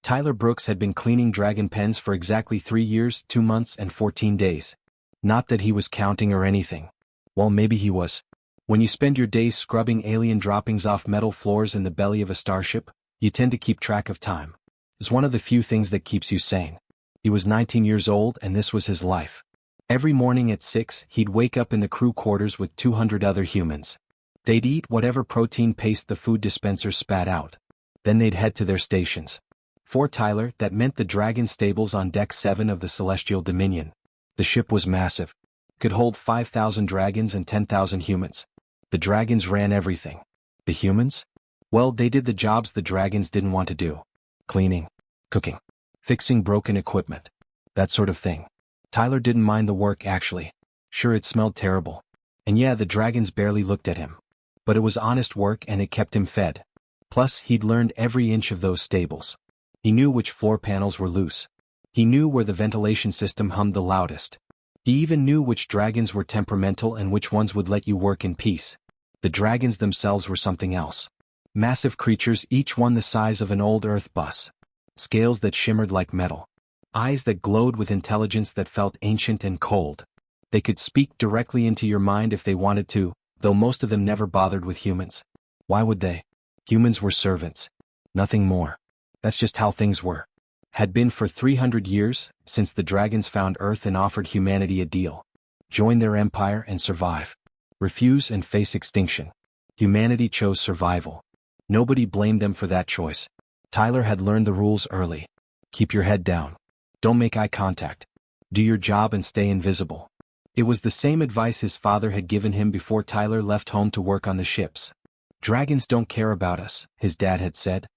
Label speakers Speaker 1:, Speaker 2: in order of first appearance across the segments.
Speaker 1: Tyler Brooks had been cleaning dragon pens for exactly 3 years, 2 months, and 14 days. Not that he was counting or anything. Well, maybe he was. When you spend your days scrubbing alien droppings off metal floors in the belly of a starship, you tend to keep track of time. It's one of the few things that keeps you sane. He was 19 years old and this was his life. Every morning at 6, he'd wake up in the crew quarters with 200 other humans. They'd eat whatever protein paste the food dispenser spat out. Then they'd head to their stations. For Tyler, that meant the dragon stables on Deck 7 of the Celestial Dominion. The ship was massive. Could hold 5,000 dragons and 10,000 humans. The dragons ran everything. The humans? Well, they did the jobs the dragons didn't want to do. Cleaning, cooking, fixing broken equipment. That sort of thing. Tyler didn't mind the work actually. Sure, it smelled terrible. And yeah, the dragons barely looked at him. But it was honest work and it kept him fed. Plus, he'd learned every inch of those stables. He knew which floor panels were loose. He knew where the ventilation system hummed the loudest. He even knew which dragons were temperamental and which ones would let you work in peace. The dragons themselves were something else. Massive creatures, each one the size of an old Earth bus. Scales that shimmered like metal. Eyes that glowed with intelligence that felt ancient and cold. They could speak directly into your mind if they wanted to, though most of them never bothered with humans. Why would they? Humans were servants. Nothing more. That's just how things were. Had been for 300 years, since the dragons found Earth and offered humanity a deal. Join their empire and survive. Refuse and face extinction. Humanity chose survival. Nobody blamed them for that choice. Tyler had learned the rules early. Keep your head down. Don't make eye contact. Do your job and stay invisible. It was the same advice his father had given him before Tyler left home to work on the ships. Dragons don't care about us, his dad had said.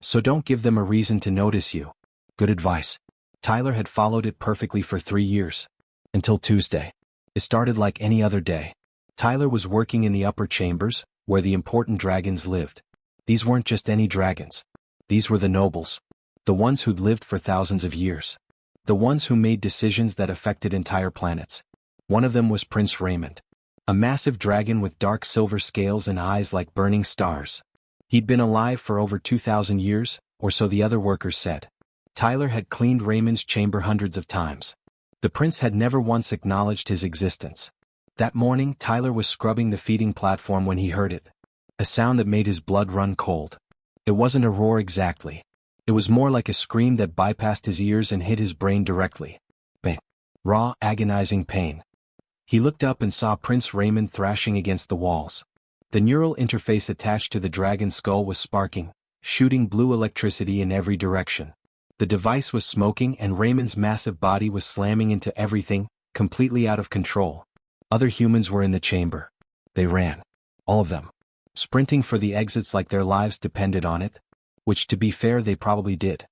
Speaker 1: So don't give them a reason to notice you. Good advice. Tyler had followed it perfectly for 3 years. Until Tuesday. It started like any other day. Tyler was working in the upper chambers, where the important dragons lived. These weren't just any dragons. These were the nobles. The ones who'd lived for thousands of years. The ones who made decisions that affected entire planets. One of them was Prince Raymond. A massive dragon with dark silver scales and eyes like burning stars. He'd been alive for over 2,000 years, or so the other workers said. Tyler had cleaned Raymond's chamber hundreds of times. The prince had never once acknowledged his existence. That morning, Tyler was scrubbing the feeding platform when he heard it. A sound that made his blood run cold. It wasn't a roar exactly. It was more like a scream that bypassed his ears and hit his brain directly. Bang. Raw, agonizing pain. He looked up and saw Prince Raymond thrashing against the walls. The neural interface attached to the dragon's skull was sparking, shooting blue electricity in every direction. The device was smoking and Raymond's massive body was slamming into everything, completely out of control. Other humans were in the chamber. They ran. All of them. Sprinting for the exits like their lives depended on it. Which, to be fair, they probably did.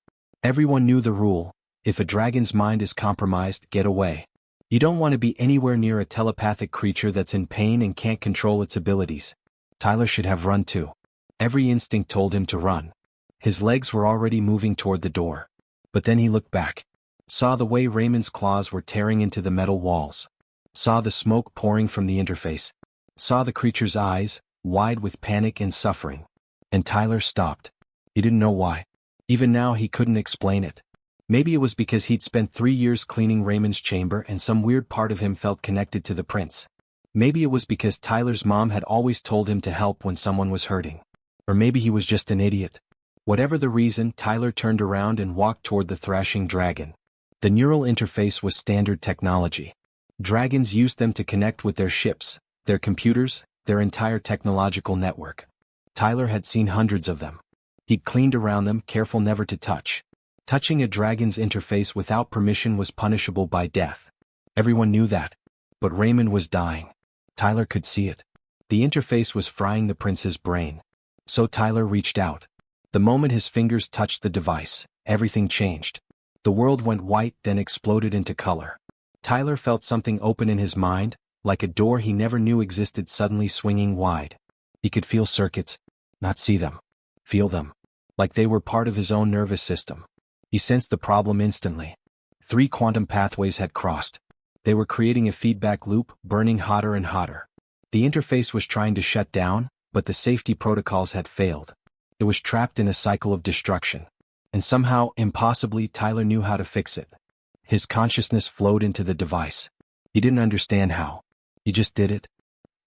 Speaker 1: Everyone knew the rule: if a dragon's mind is compromised, get away. You don't want to be anywhere near a telepathic creature that's in pain and can't control its abilities. Tyler should have run too. Every instinct told him to run. His legs were already moving toward the door. But then he looked back. Saw the way Raymond's claws were tearing into the metal walls. Saw the smoke pouring from the interface. Saw the creature's eyes, wide with panic and suffering. And Tyler stopped. He didn't know why. Even now he couldn't explain it. Maybe it was because he'd spent 3 years cleaning Raymond's chamber and some weird part of him felt connected to the prince. Maybe it was because Tyler's mom had always told him to help when someone was hurting. Or maybe he was just an idiot. Whatever the reason, Tyler turned around and walked toward the thrashing dragon. The neural interface was standard technology. Dragons used them to connect with their ships, their computers, their entire technological network. Tyler had seen hundreds of them. He'd cleaned around them, careful never to touch. Touching a dragon's interface without permission was punishable by death. Everyone knew that. But Raymond was dying. Tyler could see it. The interface was frying the prince's brain. So Tyler reached out. The moment his fingers touched the device, everything changed. The world went white, then exploded into color. Tyler felt something open in his mind, like a door he never knew existed suddenly swinging wide. He could feel circuits, not see them. Feel them. Like they were part of his own nervous system. He sensed the problem instantly. 3 quantum pathways had crossed. They were creating a feedback loop, burning hotter and hotter. The interface was trying to shut down, but the safety protocols had failed. It was trapped in a cycle of destruction. And somehow, impossibly, Tyler knew how to fix it. His consciousness flowed into the device. He didn't understand how. He just did it.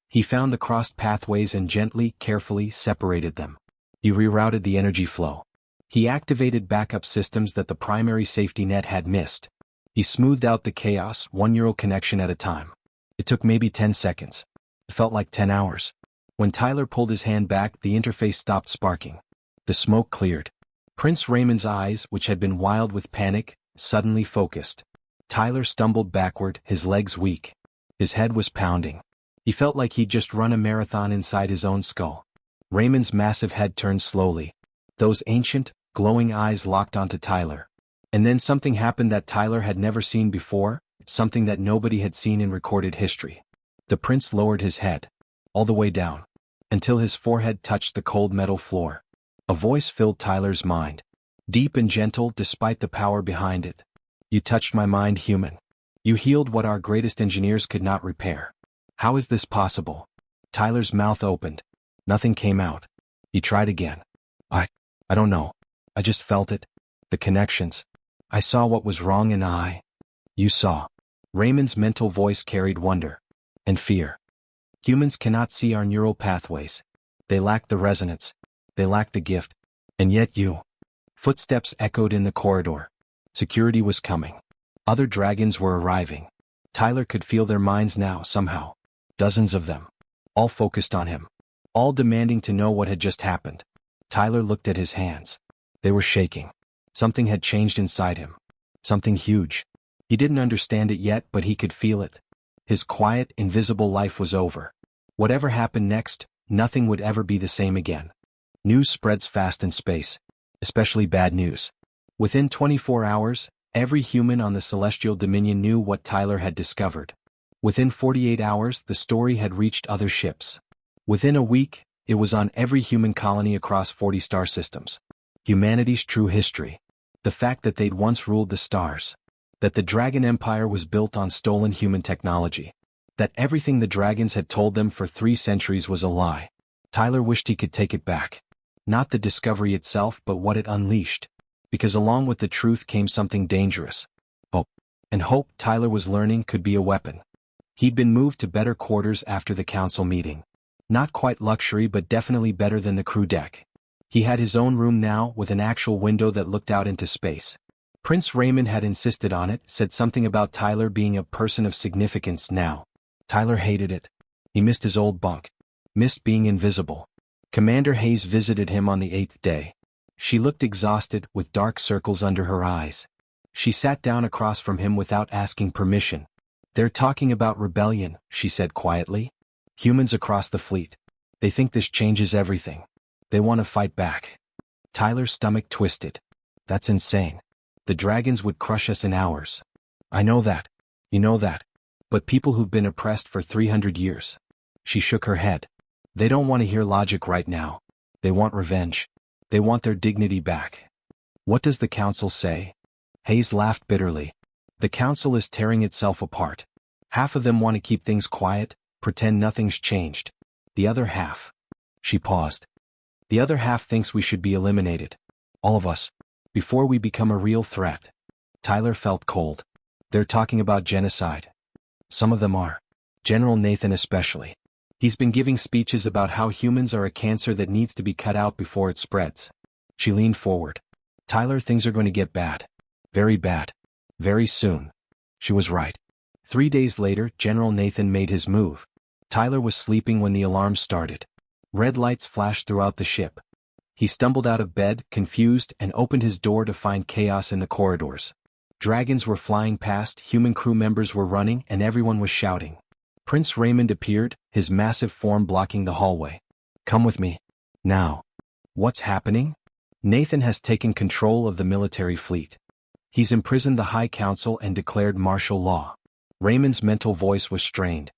Speaker 1: He found the crossed pathways and gently, carefully separated them. He rerouted the energy flow. He activated backup systems that the primary safety net had missed. He smoothed out the chaos, one neural connection at a time. It took maybe 10 seconds. It felt like 10 hours. When Tyler pulled his hand back, the interface stopped sparking. The smoke cleared. Prince Raymond's eyes, which had been wild with panic, suddenly focused. Tyler stumbled backward, his legs weak. His head was pounding. He felt like he'd just run a marathon inside his own skull. Raymond's massive head turned slowly. Those ancient, glowing eyes locked onto Tyler. And then something happened that Tyler had never seen before, something that nobody had seen in recorded history. The prince lowered his head. All the way down. Until his forehead touched the cold metal floor. A voice filled Tyler's mind. Deep and gentle despite the power behind it. You touched my mind, human. You healed what our greatest engineers could not repair. How is this possible? Tyler's mouth opened. Nothing came out. He tried again. I don't know. I just felt it. The connections. I saw what was wrong and You saw. Raymond's mental voice carried wonder. And fear. Humans cannot see our neural pathways. They lack the resonance. They lack the gift. And yet you. Footsteps echoed in the corridor. Security was coming. Other dragons were arriving. Tyler could feel their minds now somehow. Dozens of them. All focused on him. All demanding to know what had just happened. Tyler looked at his hands. They were shaking. Something had changed inside him. Something huge. He didn't understand it yet, but he could feel it. His quiet, invisible life was over. Whatever happened next, nothing would ever be the same again. News spreads fast in space. Especially bad news. Within 24 hours, every human on the Celestial Dominion knew what Tyler had discovered. Within 48 hours, the story had reached other ships. Within a week, it was on every human colony across 40 star systems. Humanity's true history. The fact that they'd once ruled the stars. That the Dragon Empire was built on stolen human technology. That everything the dragons had told them for 3 centuries was a lie. Tyler wished he could take it back. Not the discovery itself, but what it unleashed. Because along with the truth came something dangerous. Hope. And hope, Tyler was learning, could be a weapon. He'd been moved to better quarters after the council meeting. Not quite luxury, but definitely better than the crew deck. He had his own room now, with an actual window that looked out into space. Prince Raymond had insisted on it, said something about Tyler being a person of significance now. Tyler hated it. He missed his old bunk. Missed being invisible. Commander Hayes visited him on the 8th day. She looked exhausted, with dark circles under her eyes. She sat down across from him without asking permission. They're talking about rebellion, she said quietly. Humans across the fleet. They think this changes everything. They want to fight back. Tyler's stomach twisted. That's insane. The dragons would crush us in hours. I know that. You know that. But people who've been oppressed for 300 years. She shook her head. They don't want to hear logic right now. They want revenge. They want their dignity back. What does the council say? Hayes laughed bitterly. The council is tearing itself apart. Half of them want to keep things quiet, pretend nothing's changed. The other half. She paused. The other half thinks we should be eliminated. All of us. Before we become a real threat. Tyler felt cold. They're talking about genocide. Some of them are. General Nathan especially. He's been giving speeches about how humans are a cancer that needs to be cut out before it spreads. She leaned forward. Tyler, things are going to get bad. Very bad. Very soon. She was right. 3 days later, General Nathan made his move. Tyler was sleeping when the alarm started. Red lights flashed throughout the ship. He stumbled out of bed, confused, and opened his door to find chaos in the corridors. Dragons were flying past, human crew members were running, and everyone was shouting. Prince Raymond appeared, his massive form blocking the hallway. Come with me. Now. What's happening? Nathan has taken control of the military fleet. He's imprisoned the High Council and declared martial law. Raymond's mental voice was strained.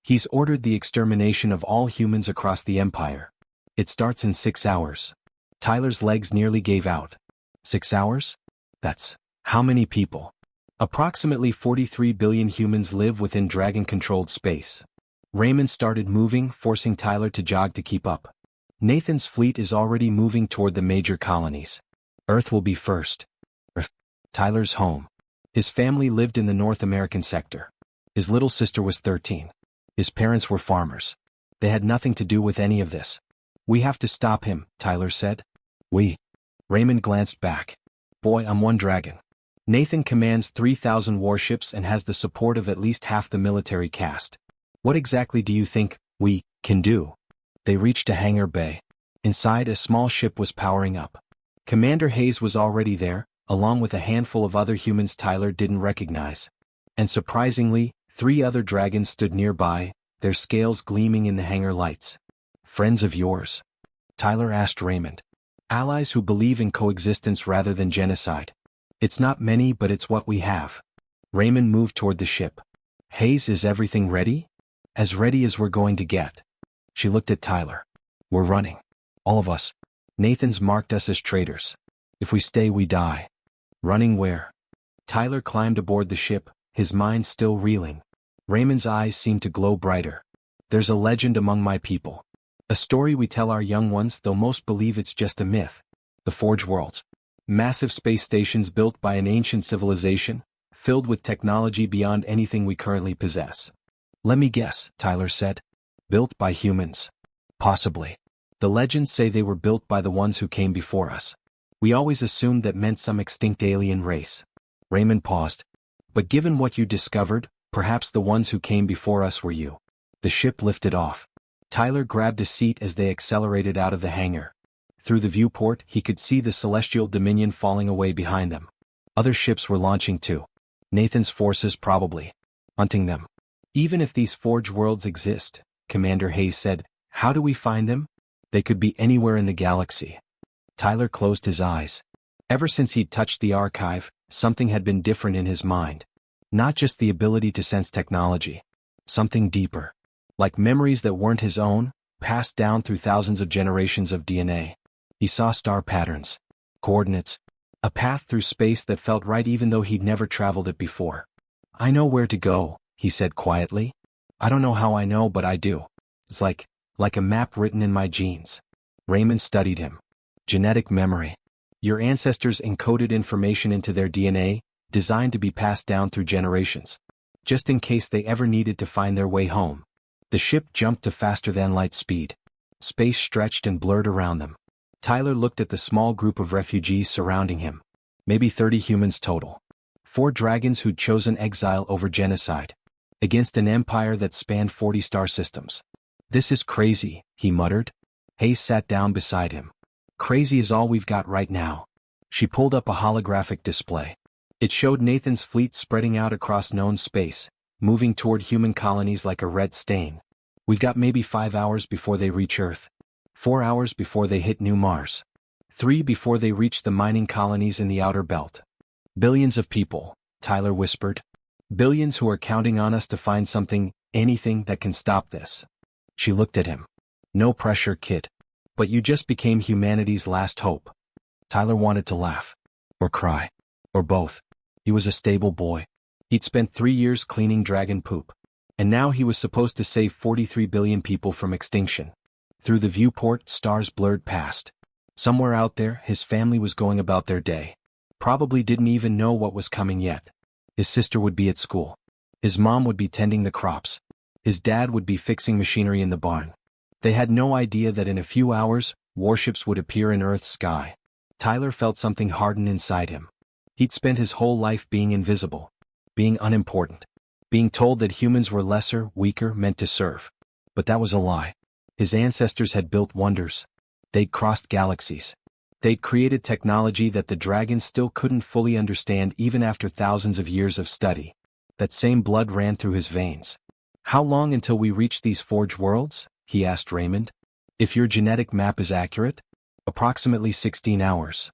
Speaker 1: He's ordered the extermination of all humans across the Empire. It starts in 6 hours. Tyler's legs nearly gave out. 6 hours? That's how many people? Approximately 43 billion humans live within dragon-controlled space. Raymond started moving, forcing Tyler to jog to keep up. Nathan's fleet is already moving toward the major colonies. Earth will be first. Tyler's home. His family lived in the North American sector. His little sister was 13. His parents were farmers. They had nothing to do with any of this. We have to stop him, Tyler said. We? Raymond glanced back. Boy, I'm one dragon. Nathan commands 3,000 warships and has the support of at least half the military caste. What exactly do you think we can do? They reached a hangar bay. Inside, a small ship was powering up. Commander Hayes was already there, along with a handful of other humans Tyler didn't recognize. And surprisingly, 3 other dragons stood nearby, their scales gleaming in the hangar lights. Friends of yours? Tyler asked Raymond. Allies who believe in coexistence rather than genocide. It's not many, but it's what we have. Raymond moved toward the ship. Hayes, is everything ready? As ready as we're going to get. She looked at Tyler. We're running. All of us. Nathan's marked us as traitors. If we stay, we die. Running where? Tyler climbed aboard the ship, his mind still reeling. Raymond's eyes seemed to glow brighter. There's a legend among my people. A story we tell our young ones, though most believe it's just a myth. The Forge Worlds. Massive space stations built by an ancient civilization, filled with technology beyond anything we currently possess. Let me guess, Tyler said. Built by humans. Possibly. The legends say they were built by the ones who came before us. We always assumed that meant some extinct alien race. Raymond paused. But given what you discovered, perhaps the ones who came before us were you. The ship lifted off. Tyler grabbed a seat as they accelerated out of the hangar. Through the viewport, he could see the celestial dominion falling away behind them. Other ships were launching too. Nathan's forces probably. Hunting them. Even if these Forge Worlds exist, Commander Hayes said, how do we find them? They could be anywhere in the galaxy. Tyler closed his eyes. Ever since he'd touched the archive, something had been different in his mind. Not just the ability to sense technology. Something deeper. Like memories that weren't his own, passed down through thousands of generations of DNA. He saw star patterns. Coordinates. A path through space that felt right even though he'd never traveled it before. I know where to go, he said quietly. I don't know how I know, but I do. It's like a map written in my genes. Raymond studied him. Genetic memory. Your ancestors encoded information into their DNA, designed to be passed down through generations. Just in case they ever needed to find their way home. The ship jumped to faster-than-light speed. Space stretched and blurred around them. Tyler looked at the small group of refugees surrounding him. Maybe 30 humans total. 4 dragons who'd chosen exile over genocide. Against an empire that spanned 40 star systems. This is crazy, he muttered. Hayes sat down beside him. Crazy is all we've got right now. She pulled up a holographic display. It showed Nathan's fleet spreading out across known space, moving toward human colonies like a red stain. We've got maybe 5 hours before they reach Earth. 4 hours before they hit New Mars. 3 before they reach the mining colonies in the outer belt. Billions of people, Tyler whispered. Billions who are counting on us to find something, anything that can stop this. She looked at him. No pressure, kid. But you just became humanity's last hope. Tyler wanted to laugh. Or cry. Or both. He was a stable boy. He'd spent 3 years cleaning dragon poop. And now he was supposed to save 43 billion people from extinction. Through the viewport, stars blurred past. Somewhere out there, his family was going about their day. Probably didn't even know what was coming yet. His sister would be at school. His mom would be tending the crops. His dad would be fixing machinery in the barn. They had no idea that in a few hours, warships would appear in Earth's sky. Tyler felt something harden inside him. He'd spent his whole life being invisible. Being unimportant. Being told that humans were lesser, weaker, meant to serve. But that was a lie. His ancestors had built wonders. They'd crossed galaxies. They'd created technology that the dragons still couldn't fully understand even after thousands of years of study. That same blood ran through his veins. How long until we reach these Forge Worlds? He asked Raymond. If your genetic map is accurate? Approximately 16 hours.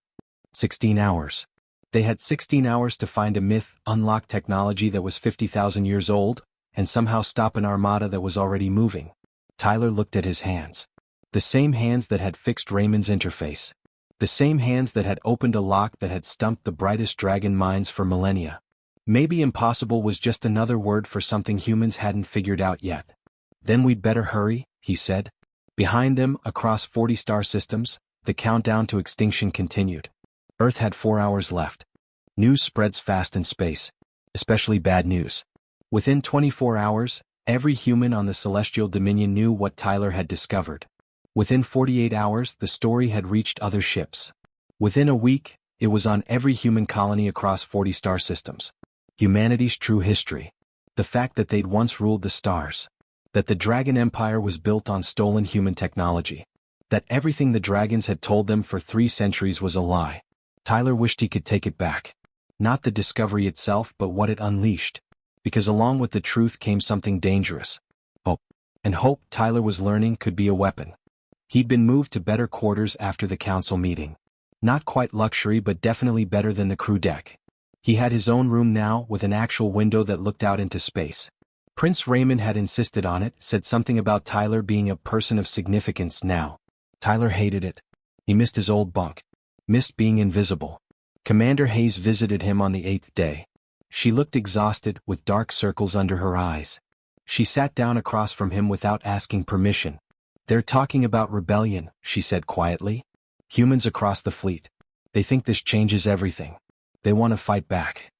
Speaker 1: 16 hours. They had 16 hours to find a myth, unlock technology that was 50,000 years old, and somehow stop an armada that was already moving. Tyler looked at his hands. The same hands that had fixed Raymond's interface. The same hands that had opened a lock that had stumped the brightest dragon minds for millennia. Maybe impossible was just another word for something humans hadn't figured out yet. Then we'd better hurry, he said. Behind them, across 40 star systems, the countdown to extinction continued. Earth had 4 hours left. News spreads fast in space, especially bad news. Within 24 hours, every human on the Celestial Dominion knew what Tyler had discovered. Within 48 hours, the story had reached other ships. Within a week, it was on every human colony across 40 star systems. Humanity's true history. The fact that they'd once ruled the stars. That the Dragon Empire was built on stolen human technology. That everything the dragons had told them for 3 centuries was a lie. Tyler wished he could take it back. Not the discovery itself, but what it unleashed. Because along with the truth came something dangerous. Hope. And hope, Tyler was learning, could be a weapon. He'd been moved to better quarters after the council meeting. Not quite luxury, but definitely better than the crew deck. He had his own room now, with an actual window that looked out into space. Prince Raymond had insisted on it, said something about Tyler being a person of significance now. Tyler hated it. He missed his old bunk. Missed being invisible. Commander Hayes visited him on the 8th day. She looked exhausted, with dark circles under her eyes. She sat down across from him without asking permission. "They're talking about rebellion," she said quietly. "Humans across the fleet. They think this changes everything. They want to fight back."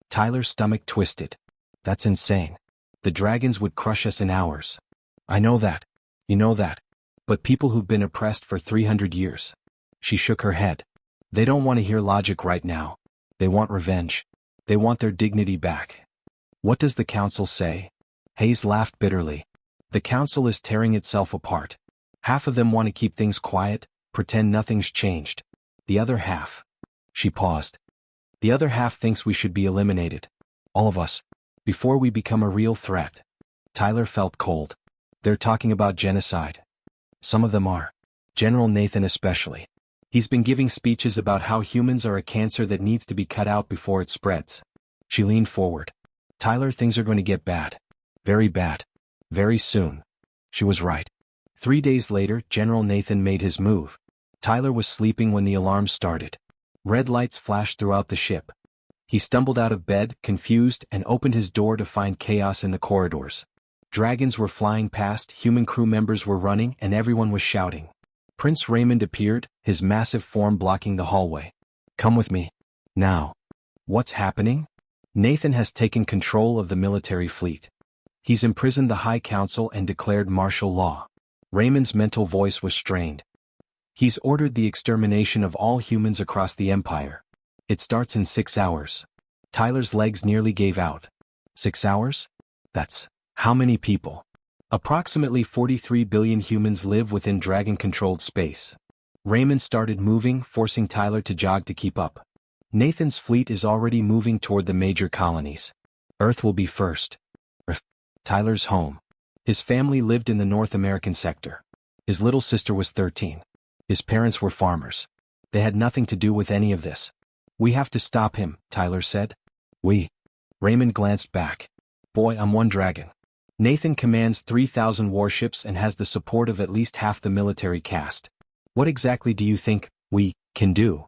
Speaker 1: Tyler's stomach twisted. "That's insane. The dragons would crush us in hours." "I know that. You know that. But people who've been oppressed for 300 years. She shook her head. "They don't want to hear logic right now. They want revenge. They want their dignity back." "What does the council say?" Hayes laughed bitterly. "The council is tearing itself apart. Half of them want to keep things quiet, pretend nothing's changed. The other half..." She paused. "The other half thinks we should be eliminated. All of us. Before we become a real threat." Tyler felt cold. "They're talking about genocide." "Some of them are. General Nathan especially. He's been giving speeches about how humans are a cancer that needs to be cut out before it spreads." She leaned forward. "Tyler, things are going to get bad. Very bad. Very soon." She was right. 3 days later, General Nathan made his move. Tyler was sleeping when the alarm started. Red lights flashed throughout the ship. He stumbled out of bed, confused, and opened his door to find chaos in the corridors. Dragons were flying past, human crew members were running, and everyone was shouting. Prince Raymond appeared, his massive form blocking the hallway. "Come with me. Now." "What's happening?" "Nathan has taken control of the military fleet. He's imprisoned the High Council and declared martial law." Raymond's mental voice was strained. "He's ordered the extermination of all humans across the Empire. It starts in 6 hours. Tyler's legs nearly gave out. 6 hours? That's how many people? Approximately 43 billion humans live within dragon-controlled space. Raymond started moving, forcing Tyler to jog to keep up. Nathan's fleet is already moving toward the major colonies. Earth will be first. Tyler's home. His family lived in the North American sector. His little sister was 13. His parents were farmers. They had nothing to do with any of this. "We have to stop him," Tyler said. "We?" Raymond glanced back. "Boy, I'm one dragon. Nathan commands 3,000 warships and has the support of at least half the military caste. What exactly do you think we can do?"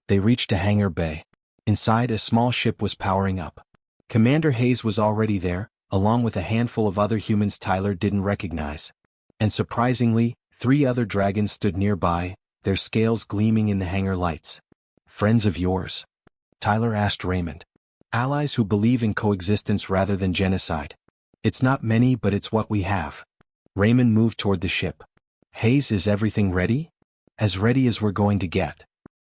Speaker 1: They reached a hangar bay. Inside, a small ship was powering up. Commander Hayes was already there, along with a handful of other humans Tyler didn't recognize. And surprisingly, 3 other dragons stood nearby, their scales gleaming in the hangar lights. "Friends of yours?" Tyler asked Raymond. "Allies who believe in coexistence rather than genocide. It's not many, but it's what we have." Raymond moved toward the ship. "Hayes, is everything ready?" "As ready as we're going to get."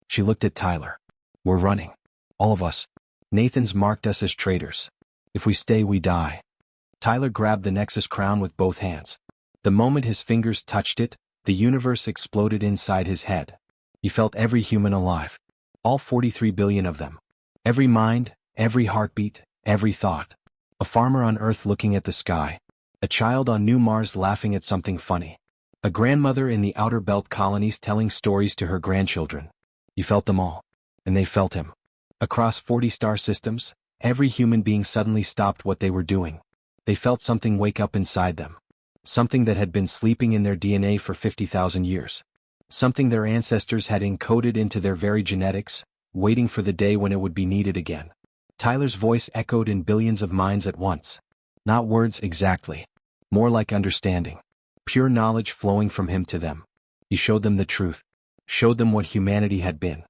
Speaker 1: She looked at Tyler. "We're running. All of us. Nathan's marked us as traitors. If we stay, we die." Tyler grabbed the Nexus crown with both hands. The moment his fingers touched it, the universe exploded inside his head. He felt every human alive. All 43 billion of them. Every mind, every heartbeat, every thought. A farmer on Earth looking at the sky. A child on New Mars laughing at something funny. A grandmother in the Outer Belt colonies telling stories to her grandchildren. He felt them all. And they felt him. Across 40 star systems, every human being suddenly stopped what they were doing. They felt something wake up inside them. Something that had been sleeping in their DNA for 50,000 years. Something their ancestors had encoded into their very genetics, waiting for the day when it would be needed again. Tyler's voice echoed in billions of minds at once. Not words exactly. More like understanding. Pure knowledge flowing from him to them. He showed them the truth. Showed them what humanity had been.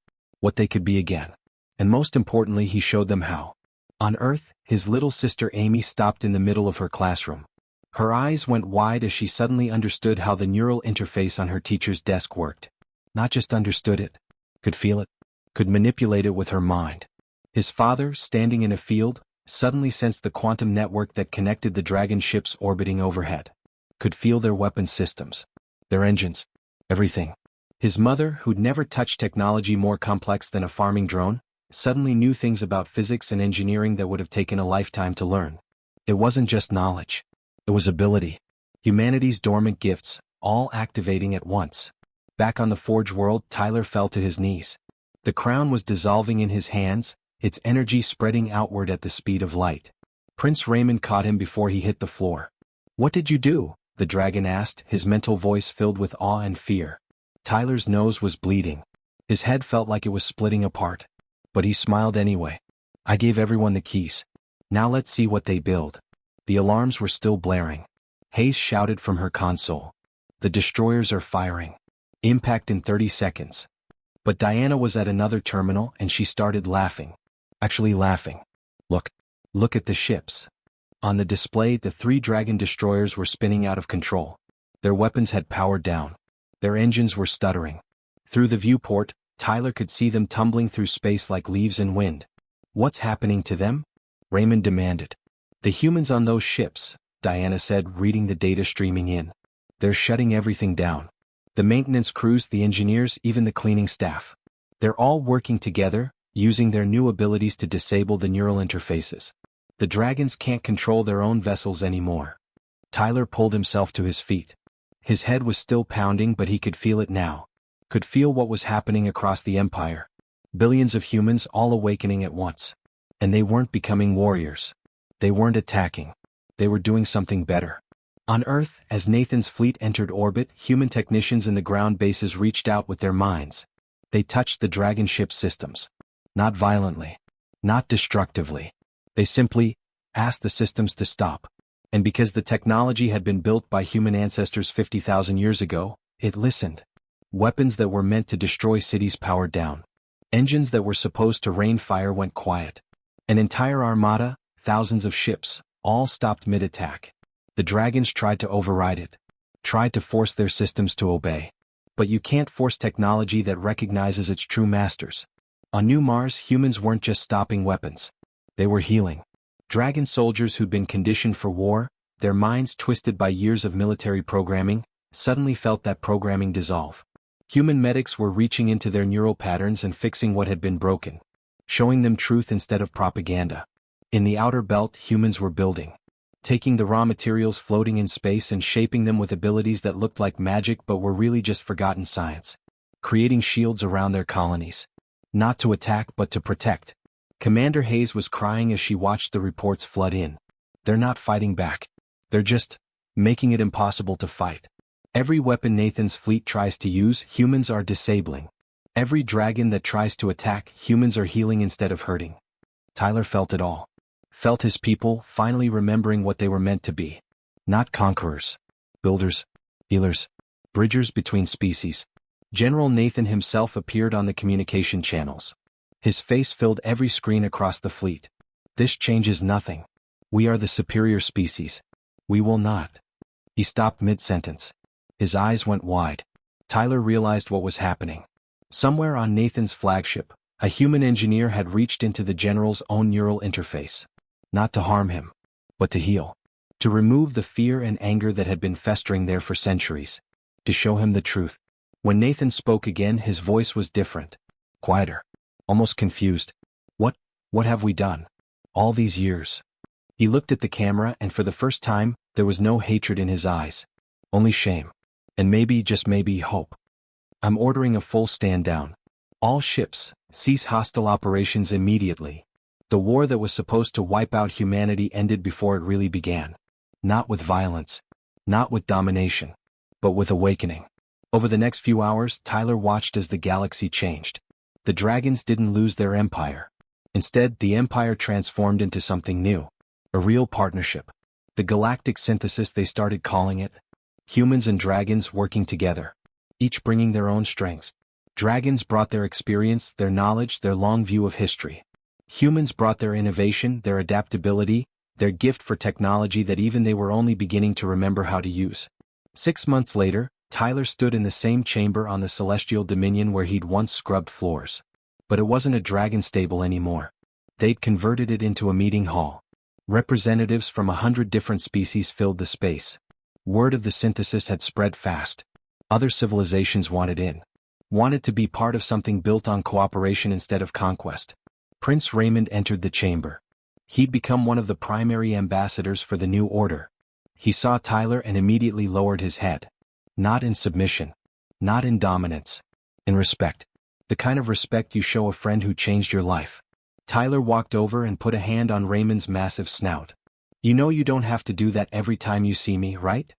Speaker 1: what they could be again. And most importantly, he showed them how. On Earth, his little sister Amy stopped in the middle of her classroom. Her eyes went wide as she suddenly understood how the neural interface on her teacher's desk worked. Not just understood it, could feel it, could manipulate it with her mind. His father, standing in a field, suddenly sensed the quantum network that connected the dragon ships orbiting overhead. Could feel their weapon systems, their engines, everything. His mother, who'd never touched technology more complex than a farming drone, suddenly knew things about physics and engineering that would have taken a lifetime to learn. It wasn't just knowledge. It was ability. Humanity's dormant gifts, all activating at once. Back on the Forge world, Tyler fell to his knees. The crown was dissolving in his hands, its energy spreading outward at the speed of light. Prince Raymond caught him before he hit the floor. "What did you do?" the dragon asked, his mental voice filled with awe and fear. Tyler's nose was bleeding. His head felt like it was splitting apart. But he smiled anyway. "I gave everyone the keys. Now let's see what they build." The alarms were still blaring. Hayes shouted from her console. "The destroyers are firing. Impact in 30 seconds. But Diana was at another terminal and she started laughing. Actually laughing. Look at the ships." On the display, the 3 dragon destroyers were spinning out of control. Their weapons had powered down. Their engines were stuttering. Through the viewport, Tyler could see them tumbling through space like leaves in wind. "What's happening to them?" Raymond demanded. "The humans on those ships," Diana said, reading the data streaming in. "They're shutting everything down. The maintenance crews, the engineers, even the cleaning staff. They're all working together, using their new abilities to disable the neural interfaces. The dragons can't control their own vessels anymore." Tyler pulled himself to his feet. His head was still pounding, but he could feel it now. Could feel what was happening across the Empire. Billions of humans all awakening at once. And they weren't becoming warriors. They weren't attacking. They were doing something better. On Earth, as Nathan's fleet entered orbit, human technicians in the ground bases reached out with their minds. They touched the dragon ship systems. Not violently. Not destructively. They simply asked the systems to stop. And because the technology had been built by human ancestors 50,000 years ago, it listened. Weapons that were meant to destroy cities powered down. Engines that were supposed to rain fire went quiet. An entire armada, thousands of ships, all stopped mid-attack. The dragons tried to override it. Tried to force their systems to obey. But you can't force technology that recognizes its true masters. On New Mars, humans weren't just stopping weapons. They were healing. Dragon soldiers who'd been conditioned for war, their minds twisted by years of military programming, suddenly felt that programming dissolve. Human medics were reaching into their neural patterns and fixing what had been broken. Showing them truth instead of propaganda. In the outer belt, humans were building. Taking the raw materials floating in space and shaping them with abilities that looked like magic but were really just forgotten science. Creating shields around their colonies. Not to attack but to protect. Commander Hayes was crying as she watched the reports flood in. They're not fighting back. They're just making it impossible to fight. Every weapon Nathan's fleet tries to use, humans are disabling. Every dragon that tries to attack, humans are healing instead of hurting. Tyler felt it all. Felt his people finally remembering what they were meant to be. Not conquerors. Builders. Healers. Bridgers between species. General Nathan himself appeared on the communication channels. His face filled every screen across the fleet. "This changes nothing. We are the superior species. We will not." He stopped mid-sentence. His eyes went wide. Tyler realized what was happening. Somewhere on Nathan's flagship, a human engineer had reached into the general's own neural interface. Not to harm him, but to heal. To remove the fear and anger that had been festering there for centuries. To show him the truth. When Nathan spoke again, his voice was different. Quieter. Almost confused. What have we done? All these years. He looked at the camera and for the first time, there was no hatred in his eyes. Only shame. And maybe, just maybe, hope. "I'm ordering a full stand down. All ships, cease hostile operations immediately." The war that was supposed to wipe out humanity ended before it really began. Not with violence. Not with domination. But with awakening. Over the next few hours, Tyler watched as the galaxy changed. The dragons didn't lose their empire. Instead, the empire transformed into something new. A real partnership. The galactic synthesis, they started calling it. Humans and dragons working together. Each bringing their own strengths. Dragons brought their experience, their knowledge, their long view of history. Humans brought their innovation, their adaptability, their gift for technology that even they were only beginning to remember how to use. 6 months later, Tyler stood in the same chamber on the Celestial Dominion where he'd once scrubbed floors. But it wasn't a dragon stable anymore. They'd converted it into a meeting hall. Representatives from 100 different species filled the space. Word of the synthesis had spread fast. Other civilizations wanted in. Wanted to be part of something built on cooperation instead of conquest. Prince Raymond entered the chamber. He'd become one of the primary ambassadors for the new order. He saw Tyler and immediately lowered his head. Not in submission. Not in dominance. In respect. The kind of respect you show a friend who changed your life. Tyler walked over and put a hand on Raymond's massive snout. You know you don't have to do that every time you see me, right?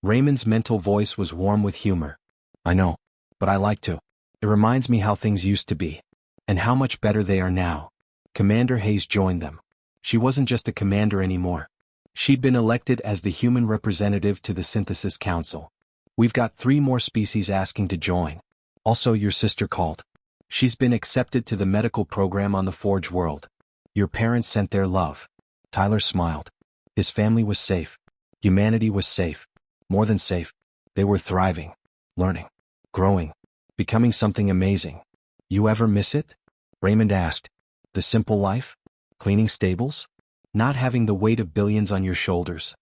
Speaker 1: Raymond's mental voice was warm with humor. I know. But I like to. It reminds me how things used to be. And how much better they are now. Commander Hayes joined them. She wasn't just a commander anymore. She'd been elected as the human representative to the Synthesis Council. We've got 3 more species asking to join. Also, your sister called. She's been accepted to the medical program on the Forge world. Your parents sent their love. Tyler smiled. His family was safe. Humanity was safe. More than safe. They were thriving. Learning. Growing. Becoming something amazing. You ever miss it? Raymond asked. The simple life? Cleaning stables? Not having the weight of billions on your shoulders.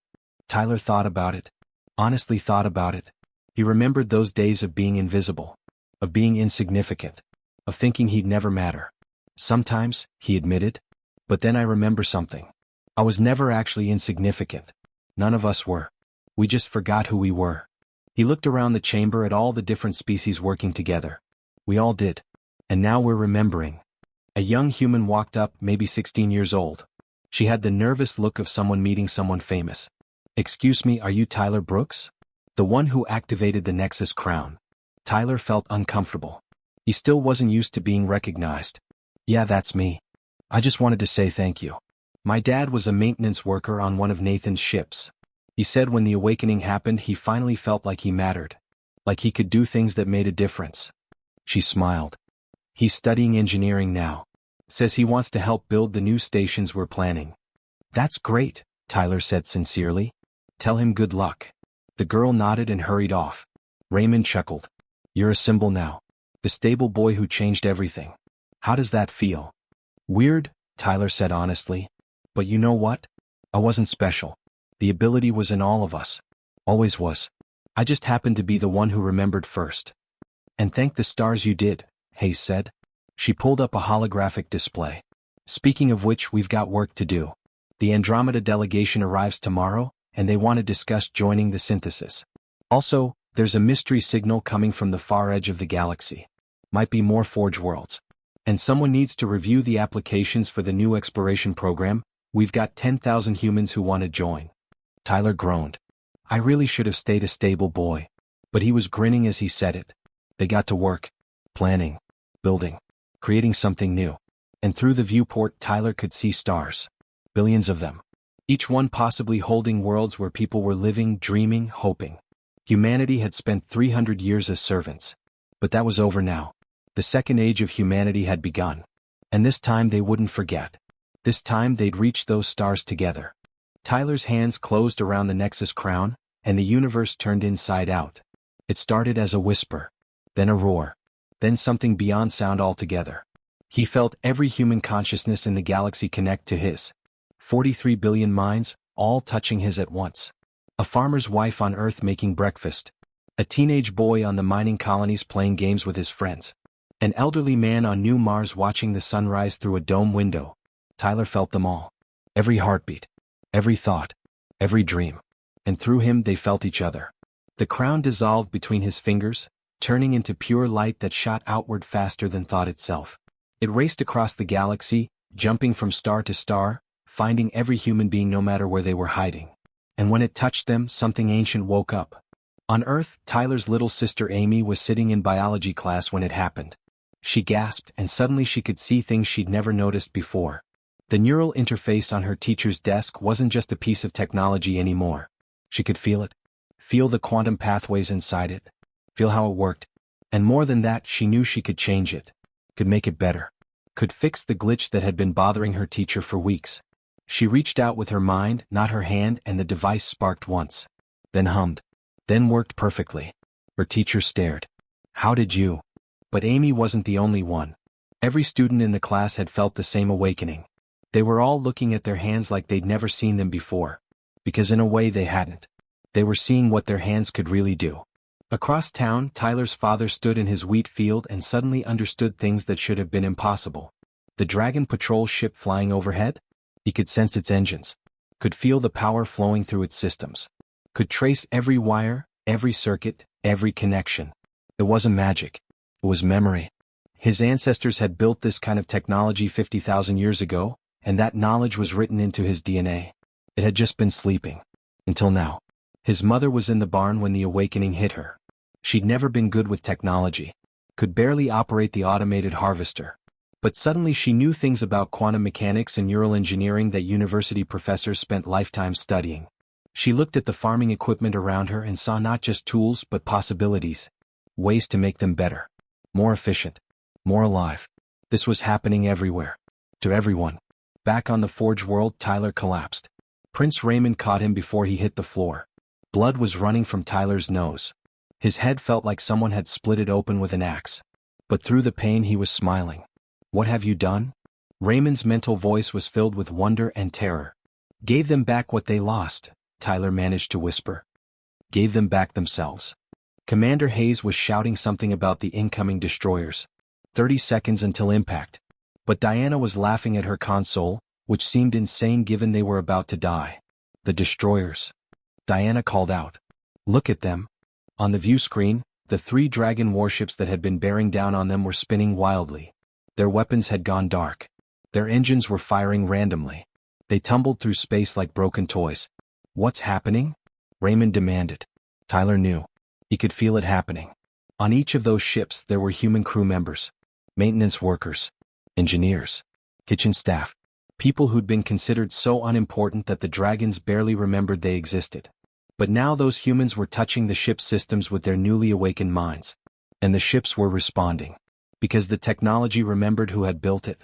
Speaker 1: Tyler thought about it. Honestly thought about it. He remembered those days of being invisible. Of being insignificant. Of thinking he'd never matter. Sometimes, he admitted. But then I remember something. I was never actually insignificant. None of us were. We just forgot who we were. He looked around the chamber at all the different species working together. We all did. And now we're remembering. A young human walked up, maybe 16 years old. She had the nervous look of someone meeting someone famous. Excuse me, are you Tyler Brooks? The one who activated the Nexus crown. Tyler felt uncomfortable. He still wasn't used to being recognized. Yeah, that's me. I just wanted to say thank you. My dad was a maintenance worker on one of Nathan's ships. He said when the awakening happened he finally felt like he mattered. Like he could do things that made a difference. She smiled. He's studying engineering now. Says he wants to help build the new stations we're planning. That's great, Tyler said sincerely. Tell him good luck. The girl nodded and hurried off. Raymond chuckled. You're a symbol now. The stable boy who changed everything. How does that feel? Weird, Tyler said honestly. But you know what? I wasn't special. The ability was in all of us. Always was. I just happened to be the one who remembered first. And thank the stars you did, Hayes said. She pulled up a holographic display. Speaking of which, we've got work to do. The Andromeda delegation arrives tomorrow, and they want to discuss joining the synthesis. Also, there's a mystery signal coming from the far edge of the galaxy. Might be more Forge worlds. And someone needs to review the applications for the new exploration program. We've got 10,000 humans who want to join. Tyler groaned. I really should have stayed a stable boy. But he was grinning as he said it. They got to work. Planning. Building. Creating something new. And through the viewport Tyler could see stars. Billions of them. Each one possibly holding worlds where people were living, dreaming, hoping. Humanity had spent 300 years as servants. But that was over now. The second age of humanity had begun. And this time they wouldn't forget. This time they'd reach those stars together. Tyler's hands closed around the Nexus crown, and the universe turned inside out. It started as a whisper. Then a roar. Then something beyond sound altogether. He felt every human consciousness in the galaxy connect to his. 43 billion minds, all touching his at once. A farmer's wife on Earth making breakfast. A teenage boy on the mining colonies playing games with his friends. An elderly man on New Mars watching the sunrise through a dome window. Tyler felt them all. Every heartbeat. Every thought. Every dream. And through him they felt each other. The crown dissolved between his fingers, turning into pure light that shot outward faster than thought itself. It raced across the galaxy, jumping from star to star, finding every human being no matter where they were hiding. And when it touched them, something ancient woke up. On Earth, Tyler's little sister Amy was sitting in biology class when it happened. She gasped, and suddenly she could see things she'd never noticed before. The neural interface on her teacher's desk wasn't just a piece of technology anymore. She could feel it. Feel the quantum pathways inside it. Feel how it worked. And more than that, she knew she could change it. Could make it better. Could fix the glitch that had been bothering her teacher for weeks. She reached out with her mind, not her hand, and the device sparked once. Then hummed. Then worked perfectly. Her teacher stared. How did you? But Amy wasn't the only one. Every student in the class had felt the same awakening. They were all looking at their hands like they'd never seen them before. Because in a way they hadn't. They were seeing what their hands could really do. Across town, Tyler's father stood in his wheat field and suddenly understood things that should have been impossible. The Dragon Patrol ship flying overhead? He could sense its engines. Could feel the power flowing through its systems. Could trace every wire, every circuit, every connection. It wasn't magic. It was memory. His ancestors had built this kind of technology 50,000 years ago, and that knowledge was written into his DNA. It had just been sleeping. Until now. His mother was in the barn when the awakening hit her. She'd never been good with technology. Could barely operate the automated harvester. But suddenly she knew things about quantum mechanics and neural engineering that university professors spent lifetimes studying. She looked at the farming equipment around her and saw not just tools but possibilities. Ways to make them better. More efficient. More alive. This was happening everywhere. To everyone. Back on the Forge world, Tyler collapsed. Prince Raymond caught him before he hit the floor. Blood was running from Tyler's nose. His head felt like someone had split it open with an axe. But through the pain he was smiling. What have you done? Raymond's mental voice was filled with wonder and terror. Gave them back what they lost, Tyler managed to whisper. Gave them back themselves. Commander Hayes was shouting something about the incoming destroyers. 30 seconds until impact. But Diana was laughing at her console, which seemed insane given they were about to die. The destroyers. Diana called out. Look at them. On the view screen, the 3 Dragon warships that had been bearing down on them were spinning wildly. Their weapons had gone dark. Their engines were firing randomly. They tumbled through space like broken toys. What's happening? Raymond demanded. Tyler knew. He could feel it happening. On each of those ships there were human crew members. Maintenance workers. Engineers. Kitchen staff. People who'd been considered so unimportant that the Dragons barely remembered they existed. But now those humans were touching the ship's systems with their newly awakened minds. And the ships were responding. Because the technology remembered who had built it.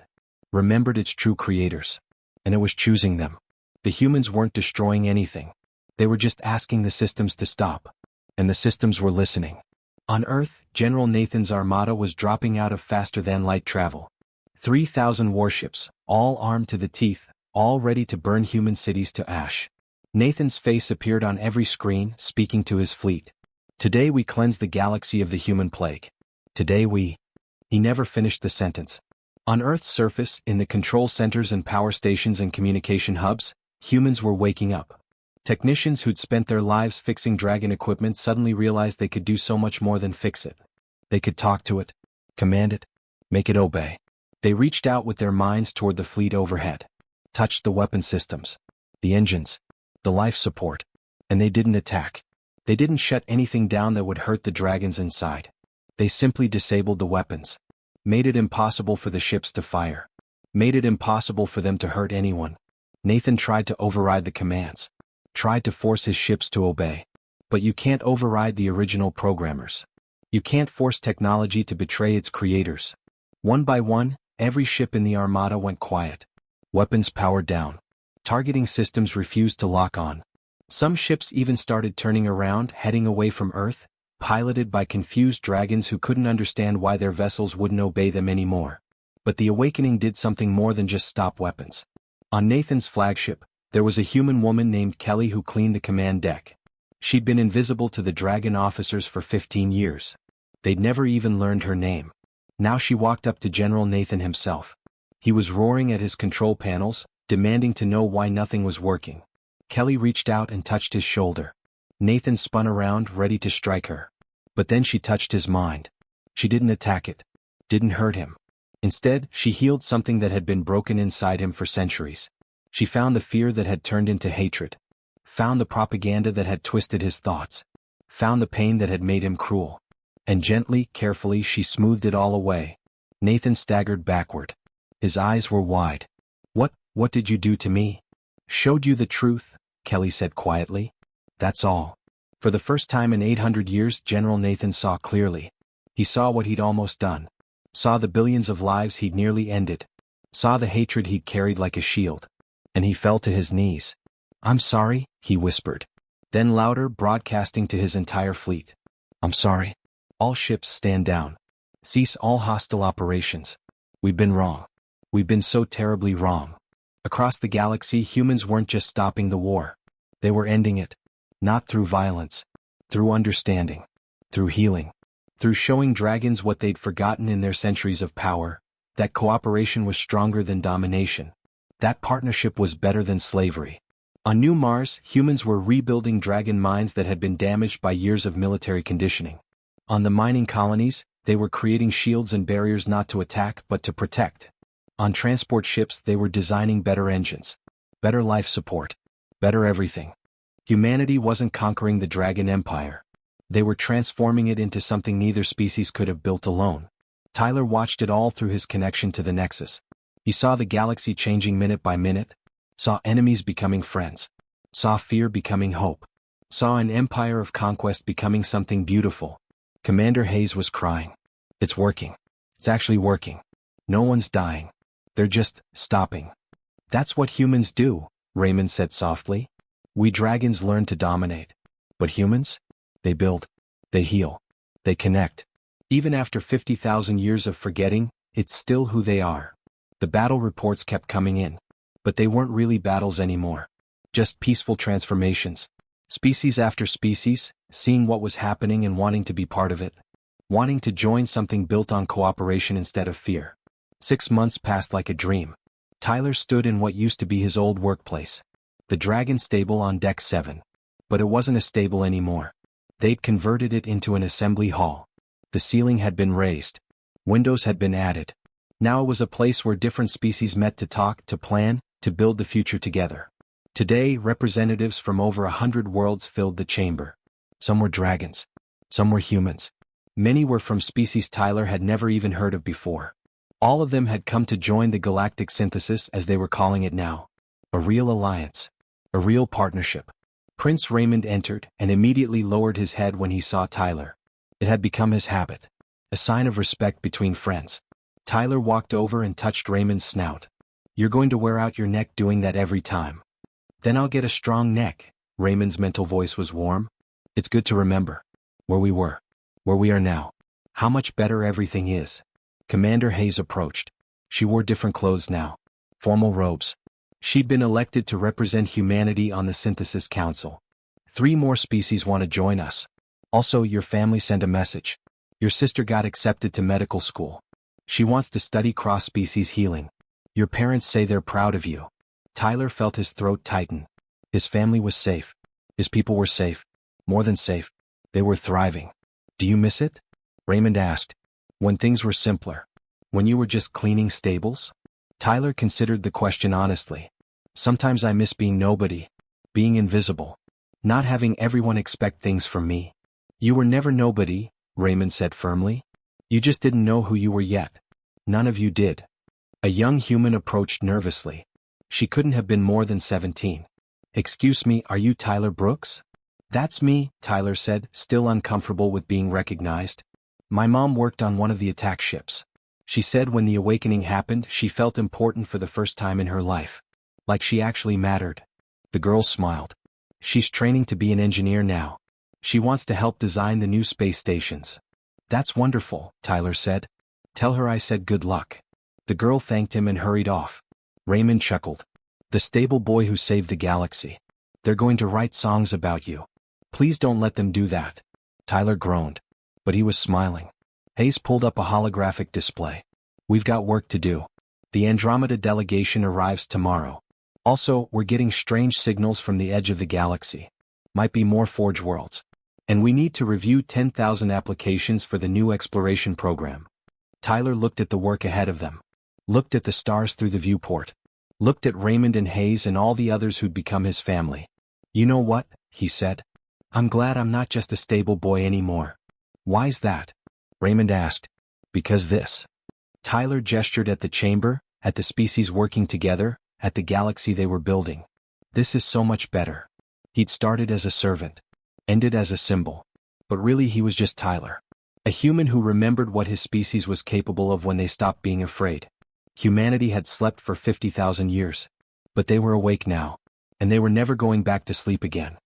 Speaker 1: Remembered its true creators. And it was choosing them. The humans weren't destroying anything. They were just asking the systems to stop. And the systems were listening. On Earth, General Nathan's armada was dropping out of faster-than-light travel. 3,000 warships, all armed to the teeth, all ready to burn human cities to ash. Nathan's face appeared on every screen, speaking to his fleet. Today we cleanse the galaxy of the human plague. Today we... He never finished the sentence. On Earth's surface, in the control centers and power stations and communication hubs, humans were waking up. Technicians who'd spent their lives fixing Dragon equipment suddenly realized they could do so much more than fix it. They could talk to it, command it, make it obey. They reached out with their minds toward the fleet overhead. Touched the weapon systems, the engines, the life support. And they didn't attack. They didn't shut anything down that would hurt the Dragons inside. They simply disabled the weapons. Made it impossible for the ships to fire. Made it impossible for them to hurt anyone. Nathan tried to override the commands. Tried to force his ships to obey. But you can't override the original programmers. You can't force technology to betray its creators. One by one, every ship in the armada went quiet. Weapons powered down. Targeting systems refused to lock on. Some ships even started turning around, heading away from Earth, piloted by confused Dragons who couldn't understand why their vessels wouldn't obey them anymore. But the awakening did something more than just stop weapons. On Nathan's flagship, there was a human woman named Kelly who cleaned the command deck. She'd been invisible to the Dragon officers for 15 years. They'd never even learned her name. Now she walked up to General Nathan himself. He was roaring at his control panels, demanding to know why nothing was working. Kelly reached out and touched his shoulder. Nathan spun around, ready to strike her. But then she touched his mind. She didn't attack it. Didn't hurt him. Instead, she healed something that had been broken inside him for centuries. She found the fear that had turned into hatred. Found the propaganda that had twisted his thoughts. Found the pain that had made him cruel. And gently, carefully, she smoothed it all away. Nathan staggered backward. His eyes were wide. What did you do to me? Showed you the truth, Kelly said quietly. That's all. For the first time in 800 years, General Nathan saw clearly. He saw what he'd almost done. Saw the billions of lives he'd nearly ended. Saw the hatred he'd carried like a shield. And he fell to his knees. "I'm sorry," he whispered. Then louder, broadcasting to his entire fleet. "I'm sorry. All ships stand down. Cease all hostile operations. We've been wrong. We've been so terribly wrong." Across the galaxy, humans weren't just stopping the war. They were ending it. Not through violence. Through understanding. Through healing. Through showing dragons what they'd forgotten in their centuries of power, that cooperation was stronger than domination. That partnership was better than slavery. On New Mars, humans were rebuilding dragon mines that had been damaged by years of military conditioning. On the mining colonies, they were creating shields and barriers not to attack but to protect. On transport ships, they were designing better engines, better life support, better everything. Humanity wasn't conquering the dragon empire. They were transforming it into something neither species could have built alone. Tyler watched it all through his connection to the Nexus. He saw the galaxy changing minute by minute, saw enemies becoming friends, saw fear becoming hope, saw an empire of conquest becoming something beautiful. Commander Hayes was crying. "It's working. It's actually working. No one's dying. They're just stopping." "That's what humans do," Raymond said softly. "We dragons learn to dominate. But humans? They build. They heal. They connect. Even after 50,000 years of forgetting, it's still who they are." The battle reports kept coming in. But they weren't really battles anymore. Just peaceful transformations. Species after species, seeing what was happening and wanting to be part of it. Wanting to join something built on cooperation instead of fear. 6 months passed like a dream. Tyler stood in what used to be his old workplace. The Dragon stable on Deck 7. But it wasn't a stable anymore. They'd converted it into an assembly hall. The ceiling had been raised. Windows had been added. Now it was a place where different species met to talk, to plan, to build the future together. Today, representatives from over 100 worlds filled the chamber. Some were dragons. Some were humans. Many were from species Tyler had never even heard of before. All of them had come to join the Galactic Synthesis, as they were calling it now. A real alliance. A real partnership. Prince Raymond entered and immediately lowered his head when he saw Tyler. It had become his habit. A sign of respect between friends. Tyler walked over and touched Raymond's snout. "You're going to wear out your neck doing that every time." "Then I'll get a strong neck." Raymond's mental voice was warm. "It's good to remember. Where we were. Where we are now. How much better everything is." Commander Hayes approached. She wore different clothes now. Formal robes. She'd been elected to represent humanity on the Synthesis Council. "3 more species want to join us. Also, your family sent a message. Your sister got accepted to medical school. She wants to study cross-species healing. Your parents say they're proud of you." Tyler felt his throat tighten. His family was safe. His people were safe. More than safe. They were thriving. "Do you miss it?" Raymond asked. "When things were simpler. When you were just cleaning stables?" Tyler considered the question honestly. "Sometimes I miss being nobody. Being invisible. Not having everyone expect things from me." "You were never nobody," Raymond said firmly. "You just didn't know who you were yet. None of you did." A young human approached nervously. She couldn't have been more than 17. "Excuse me, are you Tyler Brooks?" "That's me," Tyler said, still uncomfortable with being recognized. "My mom worked on one of the attack ships. She said when the awakening happened, she felt important for the first time in her life. Like she actually mattered." The girl smiled. "She's training to be an engineer now. She wants to help design the new space stations." "That's wonderful," Tyler said. "Tell her I said good luck." The girl thanked him and hurried off. Raymond chuckled. "The stable boy who saved the galaxy. They're going to write songs about you. Please don't let them do that." Tyler groaned. But he was smiling. Hayes pulled up a holographic display. "We've got work to do. The Andromeda delegation arrives tomorrow. Also, we're getting strange signals from the edge of the galaxy. Might be more Forge worlds. And we need to review 10,000 applications for the new exploration program." Tyler looked at the work ahead of them. Looked at the stars through the viewport. Looked at Raymond and Hayes and all the others who'd become his family. "You know what?" he said. "I'm glad I'm not just a stable boy anymore." "Why's that?" Raymond asked. "Because this." Tyler gestured at the chamber, at the species working together, at the galaxy they were building. "This is so much better." He'd started as a servant. Ended as a symbol. But really he was just Tyler. A A human who remembered what his species was capable of when they stopped being afraid. Humanity had slept for 50,000 years. But they were awake now. And they were never going back to sleep again.